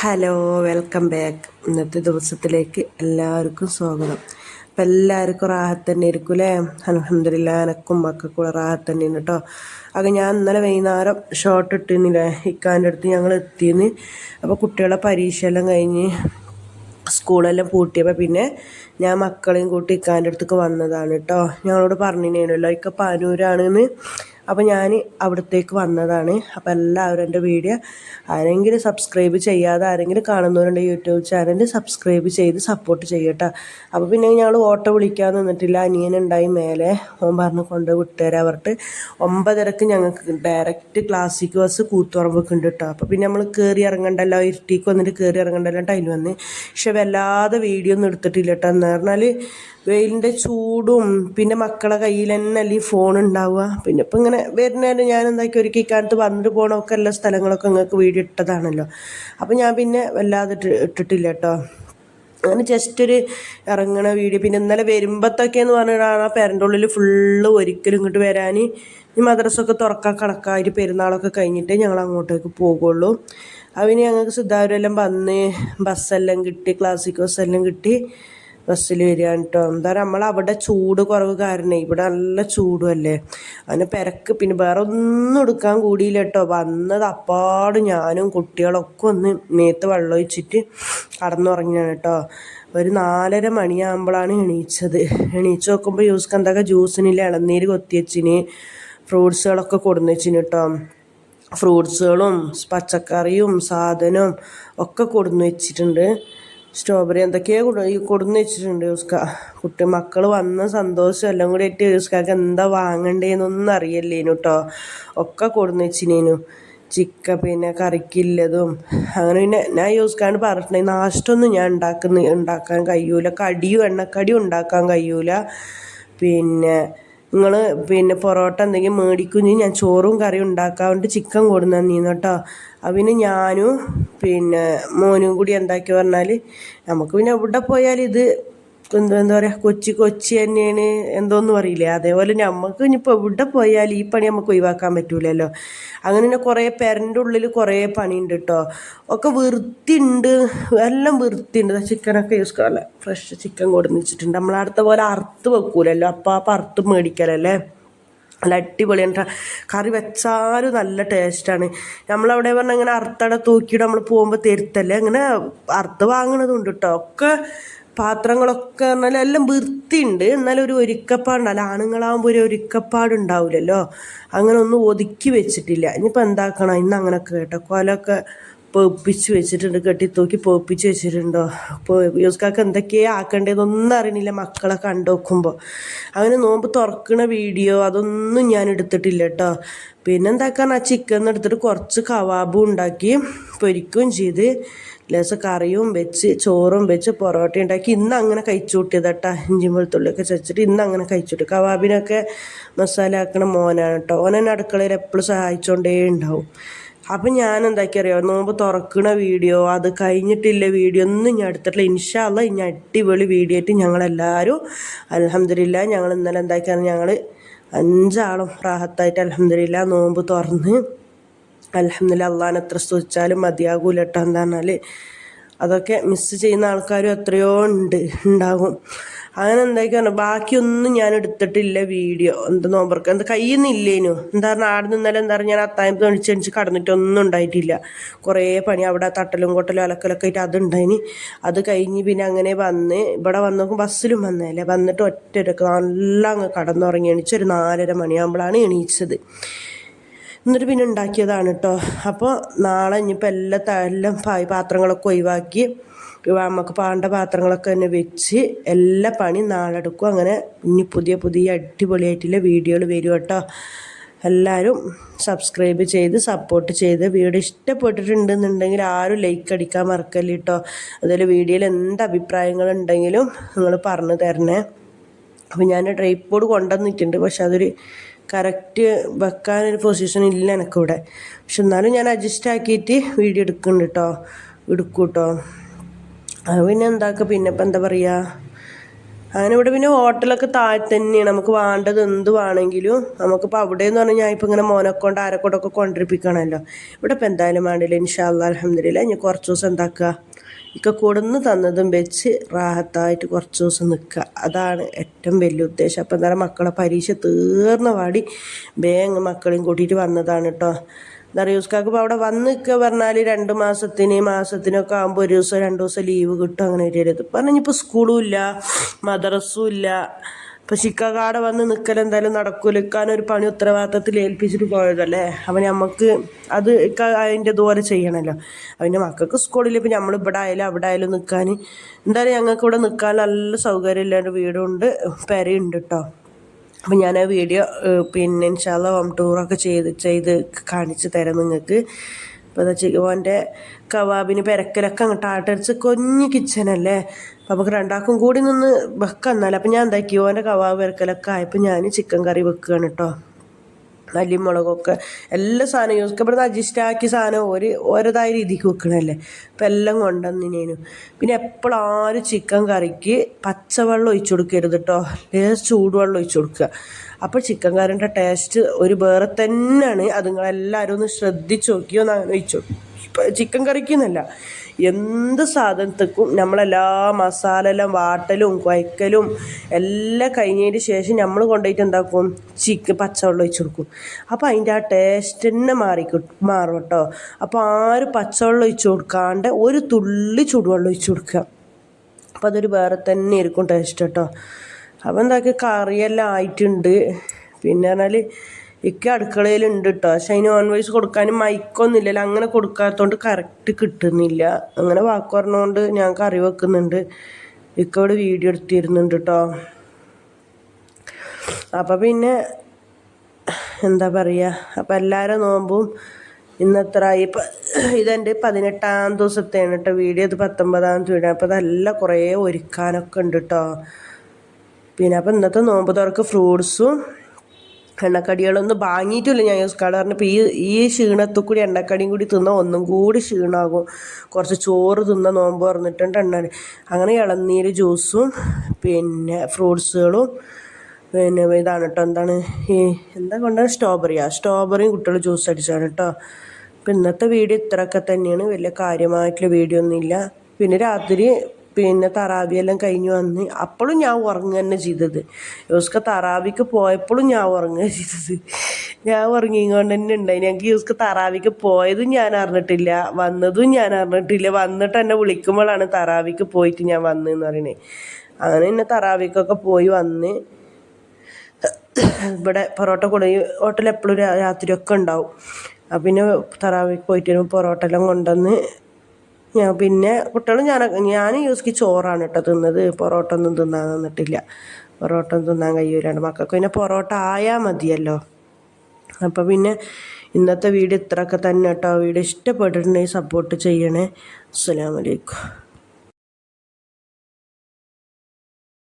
Hello, welcome back. ഇന്നത്തെ ദിവസത്തിലേക്ക് എല്ലാവർക്കും സ്വാഗതം. അപ്പം എല്ലാവർക്കും റാഹത്ത് തന്നെ ആയിരിക്കും അല്ലേ? അൽഹംദുലില്ലാ, എനക്കും മക്കൾക്കും റാഹത്ത് തന്നെയാണ് കേട്ടോ. അത് ഞാൻ ഇന്നലെ വൈകുന്നേരം ഷോർട്ട് ഇട്ടിരുന്നില്ലേ, ഇക്കാൻ്റെ അടുത്ത് ഞങ്ങൾ എത്തിയെന്ന്. അപ്പോൾ കുട്ടികളെ പരീക്ഷയെല്ലാം കഴിഞ്ഞ് സ്കൂളെല്ലാം പൂട്ടിയപ്പോൾ പിന്നെ ഞാൻ മക്കളെയും കൂട്ടി ഇക്കാൻ്റെ അടുത്തേക്ക് വന്നതാണ് കേട്ടോ. ഞങ്ങളോട് പറഞ്ഞിരുന്നല്ലോ ഇക്ക പാനൂരാണെന്ന്. അപ്പോൾ ഞാൻ അവിടത്തേക്ക് വന്നതാണ്. അപ്പോൾ എല്ലാവരും എൻ്റെ വീഡിയോ ആരെങ്കിലും സബ്സ്ക്രൈബ് ചെയ്യാതെ ആരെങ്കിലും കാണുന്നവരുണ്ട് യൂട്യൂബ് ചാനൽ സബ്സ്ക്രൈബ് ചെയ്ത് സപ്പോർട്ട് ചെയ്യട്ടോ. അപ്പോൾ പിന്നെ ഞങ്ങൾ ഓട്ടോ വിളിക്കാൻ നിന്നിട്ടില്ല. അനിയനുണ്ടായി മേലെ, ഓൻ പറഞ്ഞ് കൊണ്ട് വിട്ടുതരാൻ പറഞ്ഞിട്ട് 9:30 ഞങ്ങൾക്ക് ഡയറക്റ്റ് ക്ലാസ്സിക്ക് ബസ് കൂത്തുറമ്പൊക്കെ ഉണ്ട് കേട്ടോ. അപ്പോൾ പിന്നെ നമ്മൾ കയറി ഇറങ്ങണ്ടല്ലോ, ഇരുട്ടിക്ക് വന്നിട്ട് കയറി ഇറങ്ങണ്ടല്ലോ ടൈം വന്ന്. പക്ഷെ വല്ലാതെ വീഡിയോ ഒന്നും എടുത്തിട്ടില്ല കേട്ടോ. എന്ന് പറഞ്ഞാൽ വെയിലിൻ്റെ ചൂടും പിന്നെ മക്കളെ കയ്യിൽ തന്നെ അല്ലെങ്കിൽ ഫോൺ ഉണ്ടാവുക. പിന്നെ ഇപ്പം ഇങ്ങനെ വരുന്നതിന് ഞാൻ എന്താക്കി ഒരുക്കി ഇക്കാലത്ത് വന്നിട്ട് പോകണമൊക്കെ എല്ലാ സ്ഥലങ്ങളൊക്കെ നിങ്ങൾക്ക് വീഡിയോ ഇട്ടതാണല്ലോ. അപ്പം ഞാൻ പിന്നെ വല്ലാതെ ഇട്ടിട്ടില്ല കേട്ടോ. അങ്ങനെ ജസ്റ്റ് ഒരു ഇറങ്ങണ വീഡിയോ. പിന്നെ ഇന്നലെ വരുമ്പോഴത്തൊക്കെയെന്ന് പറഞ്ഞാൽ ആ പേരൻ്റെ ഉള്ളിൽ ഫുള്ള് ഒരിക്കലും ഇങ്ങോട്ട് വരാൻ ഈ മദ്രസൊക്കെ തുറക്കാൻ കണക്കായിട്ട് പെരുന്നാളൊക്കെ കഴിഞ്ഞിട്ടേ ഞങ്ങൾ അങ്ങോട്ടേക്ക് പോകുള്ളൂ. അതിന് ഞങ്ങൾക്ക് സിദ്ധാവരെല്ലാം വന്ന് ബസ്സെല്ലാം കിട്ടി, ക്ലാസിക് ബസ്സെല്ലാം കിട്ടി ബസ്സിൽ വരികയാണ് കേട്ടോ. എന്താ പറയുക, നമ്മളവിടെ ചൂട് കുറവ് കാരണം ഇവിടെ നല്ല ചൂടുമല്ലേ, അതിന് പെരക്ക് പിന്നെ വേറെ ഒന്നും എടുക്കാൻ കൂടിയില്ല കേട്ടോ. വന്നത് അപ്പാട് ഞാനും കുട്ടികളൊക്കെ ഒന്ന് മേത്ത് വെള്ളം ഒഴിച്ചിട്ട് കടന്നുറങ്ങിയാണ് കേട്ടോ. ഒരു 4:30 മണിയാകുമ്പോഴാണ് എണീച്ചത്. എണീച്ച് നോക്കുമ്പോൾ യൂസ്ക്ക് എന്തൊക്കെ ജ്യൂസിനില്ല ഇളനീര് കൊത്തിവെച്ചിന്, ഫ്രൂട്ട്സുകളൊക്കെ കൊടുന്ന് വെച്ചിന് കേട്ടോ. ഫ്രൂട്ട്സുകളും പച്ചക്കറിയും സാധനവും ഒക്കെ കൊടുന്ന് വെച്ചിട്ടുണ്ട്. സ്ട്രോബെറി എന്തൊക്കെയോ കൊടുന്ന് വെച്ചിട്ടുണ്ട് യൂസ്ക. മക്കൾ വന്ന സന്തോഷം എല്ലാം കൂടി ആയിട്ട് യൂസ്കാക്ക് എന്താ വാങ്ങണ്ടേന്നൊന്നും അറിയില്ലേനു കേട്ടോ. ഒക്കെ കൊടുന്ന് വെച്ചിനേനു. പിന്നെ കറിക്കില്ലതും അങ്ങനെ. പിന്നെ ഞാൻ യൂസ്കാണ്ട് പറഞ്ഞിട്ടുണ്ടെങ്കിൽ നാഷ്ടൊന്നും ഞാൻ ഉണ്ടാക്കാൻ കഴിയൂല, കടിയും എണ്ണക്കടിയും ഉണ്ടാക്കാൻ കഴിയൂല. നിങ്ങൾ പൊറോട്ട എന്തെങ്കിലും മേടിക്കും, ഞാൻ ചോറും കറിയും ഉണ്ടാക്കാൻ വേണ്ടി ചിക്കൻ കൊടുന്നീന്നു കേട്ടോ. അതിന് ഞാനും മോനും കൂടി എന്താക്കി പറഞ്ഞാൽ നമുക്ക് പിന്നെ എവിടെ പോയാലും ഇത് എന്താ പറയുക, കൊച്ചി തന്നെയാണ് എന്തോന്നും അറിയില്ലേ, അതേപോലെ നമുക്ക് ഇനിയിപ്പോൾ എവിടെ പോയാലും ഈ പണി നമുക്ക് ഒഴിവാക്കാൻ പറ്റൂലല്ലോ. അങ്ങനെ തന്നെ കുറേ പെരൻ്റെ ഉള്ളിൽ കുറേ പണിയുണ്ട് കേട്ടോ. ഒക്കെ വൃത്തിയുണ്ട്, എല്ലാം വൃത്തിയുണ്ട്. ചിക്കനൊക്കെ യൂസ് ഫ്രഷ് ചിക്കൻ കൊടുന്ന് വെച്ചിട്ടുണ്ട്. നമ്മളടുത്ത പോലെ അറുത്ത് വെക്കൂലല്ലോ, അപ്പം അറുത്ത് മേടിക്കലല്ലേ. നല്ല അടിപൊളിയാണ്. കറി വെച്ചാലും നല്ല ടേസ്റ്റാണ്. നമ്മളവിടെ പറഞ്ഞാൽ ഇങ്ങനെ അറുത്തട തൂക്കിയിട്ട് നമ്മൾ പോകുമ്പോൾ തരുത്തല്ലേ, അങ്ങനെ അറുത്ത് വാങ്ങണതുണ്ട് കേട്ടോ. ഒക്കെ പാത്രങ്ങളൊക്കെ പറഞ്ഞാൽ എല്ലാം വൃത്തിയുണ്ട്, എന്നാലും ഒരു ഒരുക്കപ്പാടുണ്ടല്ലോ. ആണുങ്ങളാകുമ്പോൾ ഒരു ഒരുക്കപ്പാടുണ്ടാവില്ലല്ലോ. അങ്ങനെ ഒന്നും ഒതുക്കി വെച്ചിട്ടില്ല. ഇനിയിപ്പോൾ എന്താക്കണം, ഇന്ന് അങ്ങനെയൊക്കെ കേട്ടോ. കൊലൊക്കെ പൊപ്പിച്ച് വെച്ചിട്ടുണ്ട്, കെട്ടിത്തൂക്കി പൊപ്പിച്ച് വെച്ചിട്ടുണ്ടോ. അപ്പോൾ യൂസ്കാക്ക് എന്തൊക്കെയാണ് ആക്കേണ്ടതെന്നൊന്നും അറിയണില്ല മക്കളെ കണ്ടു നോക്കുമ്പോൾ. അങ്ങനെ നോമ്പ് തുറക്കണ വീഡിയോ അതൊന്നും ഞാൻ എടുത്തിട്ടില്ല കേട്ടോ. പിന്നെന്താക്കാൻ ആ ചിക്കൻ എടുത്തിട്ട് കുറച്ച് കവാബും ഉണ്ടാക്കി പൊരിക്കുകയും ചെയ്ത് ലേശം കറിയും വെച്ച് ചോറും വെച്ച് പൊറോട്ട ഉണ്ടാക്കി ഇന്ന് അങ്ങനെ കഴിച്ചു കൂട്ടിയത് കേട്ടോ. ഇഞ്ചിയും വെളുത്തുള്ളിയൊക്കെ ചതച്ചിട്ട് ഇന്ന് അങ്ങനെ കഴിച്ചു കൂട്ടി. കവാബിനൊക്കെ മസാല ആക്കണ മോനാണ് കേട്ടോ. ഓനെന്നെ അടുക്കളയിൽ എപ്പോഴും സഹായിച്ചുകൊണ്ടേ ഉണ്ടാവും. അപ്പം ഞാൻ എന്താക്കിയറിയോ, നോമ്പ് തുറക്കണ വീഡിയോ അത് കഴിഞ്ഞിട്ടില്ല വീഡിയോ ഒന്നും ഞാൻ എടുത്തിട്ടില്ല. ഇൻഷാ അല്ലാഹ് ഇനി അടിപൊളി വീഡിയോ ആയിട്ട് ഞങ്ങളെല്ലാവരും അൽഹംദുലില്ലാ ഞങ്ങൾ ഇന്നലെ എന്താക്കിയാണ് ഞങ്ങൾ 5 ആളും റാഹത്തായിട്ട് അൽഹംദുലില്ലാ നോമ്പ് തുറന്ന് അൽഹംദുലില്ലാ. അള്ളാഹിനെ എത്ര സ്തുതിച്ചാലും മതിയാകൂല കേട്ടോ. എന്താ പറഞ്ഞാൽ അതൊക്കെ മിസ്സ് ചെയ്യുന്ന ആൾക്കാരും എത്രയോ ഉണ്ടാകും. അങ്ങനെ എന്താക്കിയാണ് ബാക്കിയൊന്നും ഞാൻ എടുത്തിട്ടില്ല വീഡിയോ. നോമ്പർക്ക് എന്താ കയ്യുന്നില്ലേനു. എന്താ പറഞ്ഞാൽ ആടെ നിന്നാലും എന്താ പറയുക, ഞാൻ അത്താഴത്ത് എണിച്ച് കടന്നിട്ടൊന്നും ഉണ്ടായിട്ടില്ല. കുറേ പണി അവിടെ തട്ടലും കൊട്ടലും അലക്കലൊക്കെ ആയിട്ട് അതുണ്ടായിന്. അത് കഴിഞ്ഞ് പിന്നെ അങ്ങനെ വന്ന് ഇവിടെ വന്ന് നോക്കും ബസ്സിലും വന്നതല്ലേ. വന്നിട്ട് ഒറ്റയ്ക്ക് നല്ല അങ്ങ് കടന്നുറങ്ങി എണീച്ച് ഒരു 4:30 മണിയാകുമ്പോഴാണ് എണീച്ചത്. എന്നിട്ട് പിന്നെ ഉണ്ടാക്കിയതാണ് കേട്ടോ. അപ്പോൾ നാളെ ഇനിയിപ്പോൾ എല്ലാം പാത്രങ്ങളൊക്കെ ഒഴിവാക്കി നമുക്ക് പാണ്ട പാത്രങ്ങളൊക്കെ തന്നെ വെച്ച് എല്ലാ പണി നാളെ എടുക്കും. അങ്ങനെ ഇനി പുതിയ അടിപൊളിയായിട്ടുള്ള വീഡിയോകൾ വരും കേട്ടോ. എല്ലാവരും സബ്സ്ക്രൈബ് ചെയ്ത് സപ്പോർട്ട് ചെയ്ത് വീഡിയോ ഇഷ്ടപ്പെട്ടിട്ടുണ്ടെന്നുണ്ടെങ്കിൽ ആരും ലൈക്ക് അടിക്കാൻ മറക്കല്ല കേട്ടോ. അതുപോലെ വീഡിയോയിൽ എന്ത് അഭിപ്രായങ്ങളുണ്ടെങ്കിലും നിങ്ങൾ പറഞ്ഞു തരണേ. അപ്പോൾ ഞാൻ ട്രൈപോഡ് കൊണ്ടുവന്നിട്ടുണ്ട്, പക്ഷെ അതൊരു കറക്റ്റ് വെക്കാനൊരു പൊസിഷൻ ഇല്ല എനിക്കിവിടെ. പക്ഷെ എന്നാലും ഞാൻ അഡ്ജസ്റ്റ് ആക്കിയിട്ട് വീഡിയോ എടുക്കും കേട്ടോ. അത് പിന്നെ എന്താക്കുക, പിന്നെ ഇപ്പം എന്താ പറയുക, അങ്ങനെ ഇവിടെ പിന്നെ ഹോട്ടലൊക്കെ താഴെ തന്നെയാണ്. നമുക്ക് വേണ്ടത് എന്ത് വേണമെങ്കിലും നമുക്കിപ്പോൾ അവിടെ എന്ന് പറഞ്ഞാൽ ഞാൻ ഇപ്പോൾ ഇങ്ങനെ മോനെക്കൊണ്ട് ആരെക്കൊണ്ടൊക്കെ കൊണ്ടിരിപ്പിക്കണമല്ലോ. ഇവിടെ ഇപ്പം എന്തായാലും വേണ്ടില്ല. ഇൻഷാ അല്ലാഹ് അൽഹംദുലില്ലാഹ് ഇനി കുറച്ച് ദിവസം എന്താക്കുക, ഇക്ക കൊടുന്ന് തന്നതും വെച്ച് റാഹത്തായിട്ട് കുറച്ച് ദിവസം നിൽക്കുക. അതാണ് ഏറ്റവും വലിയ ഉദ്ദേശം. അപ്പം എന്തായാലും മക്കളെ പരീക്ഷ തീർന്ന പാടി വേഗം മക്കളെയും കൂട്ടിയിട്ട് വന്നതാണ് കേട്ടോ. എന്താ പറയുക, യൂസ്കാക്ക് ഇപ്പോൾ അവിടെ വന്ന് നിൽക്കുക പറഞ്ഞാൽ 2 മാസത്തിനൊക്കെ ആകുമ്പോൾ ഒരു ദിവസം 2 ദിവസം ലീവ് കിട്ടും. അങ്ങനെ വരരുത് പറഞ്ഞിപ്പോൾ സ്കൂളും ഇല്ല മദ്രസും ഇല്ല. ഇപ്പോൾ ചിക്കാകാടെ വന്ന് നിൽക്കൽ എന്തായാലും നടക്കൂല. ഇക്കാനൊരു പണി ഉത്തരവാദിത്തത്തിൽ ഏൽപ്പിച്ചിട്ട് പോയതല്ലേ. അപ്പം നമുക്ക് അത് അതിൻ്റെ ഇതുപോലെ ചെയ്യണമല്ലോ. അതിൻ്റെ മക്കൾക്ക് സ്കൂളിൽ ഇപ്പം നമ്മൾ ഇവിടെ ആയാലും അവിടെ ആയാലും നിൽക്കാൻ എന്തായാലും ഞങ്ങൾക്ക് ഇവിടെ നിൽക്കാൻ നല്ല സൗകര്യം ഇല്ലാണ്ട് വീടുണ്ട് പെരയുണ്ട് കേട്ടോ. അപ്പം ഞാൻ ആ വീഡിയോ പിന്നെ ഇൻഷാ അല്ലാഹ് ഹോം ടൂറൊക്കെ ചെയ്ത് കാണിച്ച് തരാം നിങ്ങൾക്ക്. ഇപ്പോൾ എന്താ ഓൻ്റെ കവാബിന് പെരക്കലൊക്കെ അങ്ങോട്ട് ആട്ടടിച്ച് കൊഞ്ഞ് കിച്ചനല്ലേ. അപ്പോൾ നമുക്ക് രണ്ടാൾക്കും കൂടി നിന്ന് വെക്കാം എന്നാലും. അപ്പം ഞാൻ എന്താക്കി ഓൻ്റെ കവാബ് പെരക്കലൊക്കെ ആയപ്പോൾ ഞാൻ ചിക്കൻ കറി വെക്കുകയാണ് കേട്ടോ. മല്ലിയും മുളകൊക്കെ എല്ലാ സാധനം യൂസ് ഇവിടുന്ന് അഡ്ജസ്റ്റ് ആക്കിയ സാധനം ഓരോതായ രീതിക്ക് വെക്കണമല്ലേ. അപ്പം എല്ലാം കൊണ്ടുവന്നിനേനു. പിന്നെ എപ്പോഴും ആരും ചിക്കൻ കറിക്ക് പച്ചവെള്ളം ഒഴിച്ചു കൊടുക്കരുത് കേട്ടോ. ലേശം ചൂടുവെള്ളം ഒഴിച്ചു കൊടുക്കുക. അപ്പോൾ ചിക്കൻ കറിൻ്റെ ടേസ്റ്റ് ഒരു വേറെ തന്നെയാണ്. അത് നിങ്ങളെല്ലാവരും ഒന്ന് ശ്രദ്ധിച്ച് നോക്കിയോ എന്ന് അങ്ങനെ ഒഴിച്ചു. ഇപ്പം ചിക്കൻ കറിക്കുന്നല്ല എന്ത് സാധനത്തേക്കും നമ്മളെല്ലാ മസാല എല്ലാം വാട്ടലും കുഴക്കലും എല്ലാം കഴിഞ്ഞതിന് ശേഷം നമ്മൾ കൊണ്ടുപോയിട്ട് എന്താക്കും, പച്ചവെള്ളം ഒഴിച്ച് കൊടുക്കും. അപ്പോൾ അതിൻ്റെ ആ ടേസ്റ്റ് തന്നെ മാറും കേട്ടോ. അപ്പോൾ ആരും പച്ചവെള്ളം ഒഴിച്ച് കൊടുക്കാണ്ട് ഒരു തുള്ളി ചൂടുവെള്ളം ഒഴിച്ച് കൊടുക്കുക. അപ്പോൾ അതൊരു വേറെ തന്നെ ആയിരിക്കും ടേസ്റ്റ് കേട്ടോ. അപ്പോൾ എന്താക്കി കറിയെല്ലാം ആയിട്ടുണ്ട്. പിന്നെ പറഞ്ഞാൽ ഇക്ക അടുക്കളയിലുണ്ട് കേട്ടോ. പക്ഷെ അതിന് ഓൺ വോയിസ് കൊടുക്കാനും മൈക്കൊന്നും ഇല്ലല്ലോ. അങ്ങനെ കൊടുക്കാത്തതുകൊണ്ട് കറക്റ്റ് കിട്ടുന്നില്ല. അങ്ങനെ വാക്ക് പറഞ്ഞുകൊണ്ട് ഞാൻ കറി വെക്കുന്നുണ്ട്. ഇക്ക ഇവിടെ വീഡിയോ എടുത്തിരുന്നുണ്ട് കേട്ടോ. അപ്പം പിന്നെ എന്താ പറയുക, അപ്പം എല്ലാവരും നോമ്പും ഇന്നത്ര ഇതെൻ്റെ 18-ാം ദിവസത്തെയാണ് കേട്ടോ വീഡിയോ. ഇത് 19-ാമത്തെ വീഡിയോ. അപ്പോൾ അതെല്ലാം കുറേ ഒരുക്കാനൊക്കെ ഉണ്ട് കേട്ടോ. പിന്നെ അപ്പം ഇന്നത്തെ നോമ്പ് തുറക്ക് ഫ്രൂട്ട്സും എണ്ണക്കടികളൊന്നും വാങ്ങിയിട്ടില്ല ഞാൻ യൂസ്കാർഡ് പറഞ്ഞപ്പോൾ ഈ ക്ഷീണത്തിൽ കൂടി എണ്ണക്കടിയും കൂടി തിന്നാൽ ഒന്നും കൂടി ക്ഷീണമാകും. കുറച്ച് ചോറ് തിന്ന നോമ്പ് പറഞ്ഞിട്ടുണ്ട് അങ്ങനെ ഇളനീര് ജ്യൂസും പിന്നെ ഫ്രൂട്ട്സുകളും പിന്നെ ഇതാണ് കേട്ടോ. എന്താണ് എന്താ കൊണ്ടുവന്നത്, സ്ട്രോബെറിയും കുട്ടികൾ ജ്യൂസ് അടിച്ചാണ് കേട്ടോ. അപ്പം ഇന്നത്തെ വീഡിയോ ഇത്രയൊക്കെ തന്നെയാണ്. വലിയ കാര്യമായിട്ടുള്ള വീഡിയോ ഒന്നുമില്ല. പിന്നെ രാത്രി പിന്നെ തറാവിയെല്ലാം കഴിഞ്ഞ് വന്ന് അപ്പോഴും ഞാൻ ഉറങ്ങുക തന്നെ ചെയ്തത്. യൂസ്ക തറാവിക്ക് പോയപ്പോഴും ഞാൻ ഉറങ്ങുക ചെയ്തത്. ഞാൻ ഉറങ്ങിക്കൊണ്ട് തന്നെ ഉണ്ടായി. ഞങ്ങൾക്ക് യൂസ്ക തറാവിക്ക് പോയതും ഞാൻ അറിഞ്ഞിട്ടില്ല, വന്നതും ഞാൻ അറിഞ്ഞിട്ടില്ല. വന്നിട്ട് എന്നെ വിളിക്കുമ്പോഴാണ് തറാവിക്ക് പോയിട്ട് ഞാൻ വന്നതെന്ന് പറയണേ. അങ്ങനെ തന്നെ തറാവിക്കൊക്കെ പോയി വന്ന് ഇവിടെ പൊറോട്ട ഹോട്ടൽ എപ്പോഴും രാത്രിയൊക്കെ ഉണ്ടാവും. പിന്നെ തറാവിക്ക് പോയിട്ട് വരുമ്പോൾ പൊറോട്ട എല്ലാം കൊണ്ടുവന്ന് പിന്നെ കുട്ടികളും ഞാൻ യൂസ്ക്ക് ചോറാണ് കേട്ടോ തിന്നത്. പൊറോട്ട ഒന്നും തിന്നാൻ തന്നിട്ടില്ല. പൊറോട്ട ഒന്നും തിന്നാൻ കഴിയൂലാണ് മക്കൾക്ക്. പിന്നെ പൊറോട്ട ആയാൽ മതിയല്ലോ. അപ്പോൾ പിന്നെ ഇന്നത്തെ വീഡിയോ ഇത്രയൊക്കെ തന്നെ കേട്ടോ. വീഡിയോ ഇഷ്ടപ്പെട്ടിട്ടുണ്ടെങ്കിൽ സപ്പോർട്ട് ചെയ്യണേ. അസ്സലാമു അലൈക്കും.